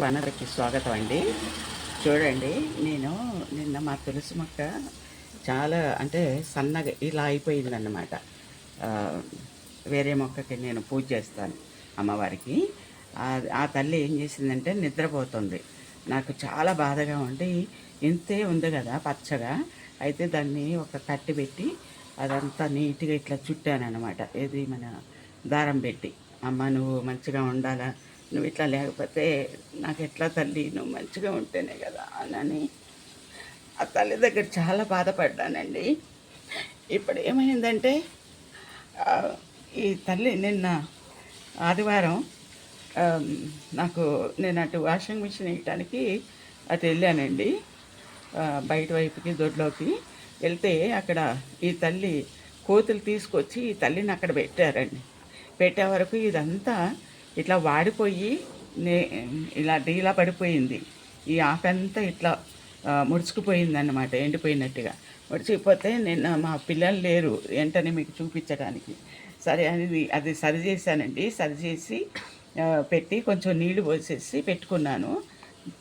వనరుకి స్వాగతం అండి. చూడండి, నేను నిన్న మా తులసి మొక్క చాలా అంటే సన్నగా ఇలా అయిపోయిందన్నమాట. వేరే మొక్కకి నేను పూజ చేస్తాను అమ్మవారికి. ఆ తల్లి ఏం చేసిందంటే నిద్రపోతుంది. నాకు చాలా బాధగా ఉండి, ఇంతే ఉంది కదా పచ్చగా, అయితే దాన్ని ఒక కట్టి పెట్టి అదంతా నీట్గా ఇట్లా చుట్టానన్నమాట. ఏది మన దారం పెట్టి, అమ్మ నువ్వు మంచిగా ఉండాలా, నువ్వు ఇట్లా లేకపోతే నాకు ఎట్లా తల్లి, నువ్వు మంచిగా ఉంటేనే కదా అని ఆ తల్లి దగ్గర చాలా బాధపడ్డానండి. ఇప్పుడు ఏమైందంటే ఈ తల్లి నిన్న ఆదివారం నాకు నేను అటు వాషింగ్ మిషన్ వేయటానికి అటు వెళ్ళానండి. బయట వైపుకి దొడ్లోకి వెళ్తే అక్కడ ఈ తల్లి కోతులు తీసుకొచ్చి ఈ తల్లిని అక్కడ పెట్టారండి. పెట్టే వరకు ఇదంతా ఇట్లా వాడిపోయి ఇలా డీలా పడిపోయింది. ఈ ఆకంతా ఇట్లా ముడుచుకుపోయిందన్నమాట, ఎండిపోయినట్టుగా ముడిచిపోతే నేను మా పిల్లలు లేరు వెంటనే మీకు చూపించడానికి. సరే అది సరి చేశానండి. సరి చేసి పెట్టి కొంచెం నీళ్లు పోసేసి పెట్టుకున్నాను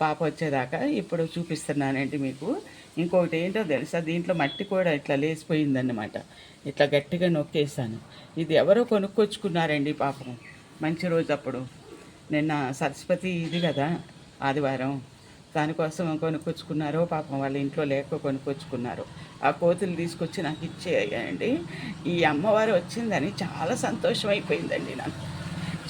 పాప వచ్చేదాకా. ఇప్పుడు చూపిస్తున్నానండి మీకు. ఇంకొకటి ఏంటో తెలుసా, దీంట్లో మట్టి కూడా ఇట్లా లేసిపోయిందన్నమాట. ఇట్లా గట్టిగా నొక్కేసాను. ఇది ఎవరో కొనుక్కొచ్చుకున్నారండి పాపం, మంచి రోజు అప్పుడు. నిన్న సరస్వతి ఇది కదా ఆదివారం, దానికోసం కొనుక్కొచ్చుకున్నారో పాపం, వాళ్ళ ఇంట్లో లేక కొనుక్కొచ్చుకున్నారు. ఆ కోతులు తీసుకొచ్చి నాకు ఇచ్చేయండి. ఈ అమ్మవారు వచ్చిందని చాలా సంతోషం అయిపోయిందండి నాకు.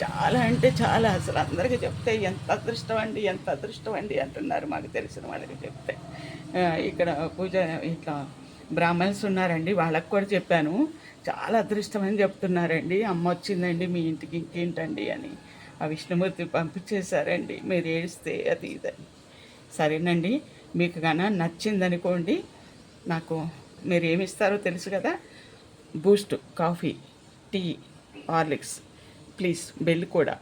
చాలా అంటే చాలా, అసలు అందరికీ చెప్తే ఎంత అదృష్టం అండి, ఎంత అదృష్టం అండి అంటున్నారు మాకు తెలిసిన వాళ్ళకి చెప్తే. ఇక్కడ పూజ ఇట్లా బ్రాహ్మణ్స్ ఉన్నారండి, వాళ్ళకు కూడా చెప్పాను. చాలా అదృష్టం అని చెప్తున్నారండి. అమ్మ వచ్చిందండి మీ ఇంటికి, ఇంకేంటండి అని ఆ విష్ణుమూర్తి పంపించేశారండి, మీరు ఏడిస్తే అది ఇదని. సరేనండి, మీకు కన్నా నచ్చిందనుకోండి, నాకు మీరు ఏమి ఇస్తారో తెలుసు కదా, Boost, coffee, tea, Horlicks, please bell కూడా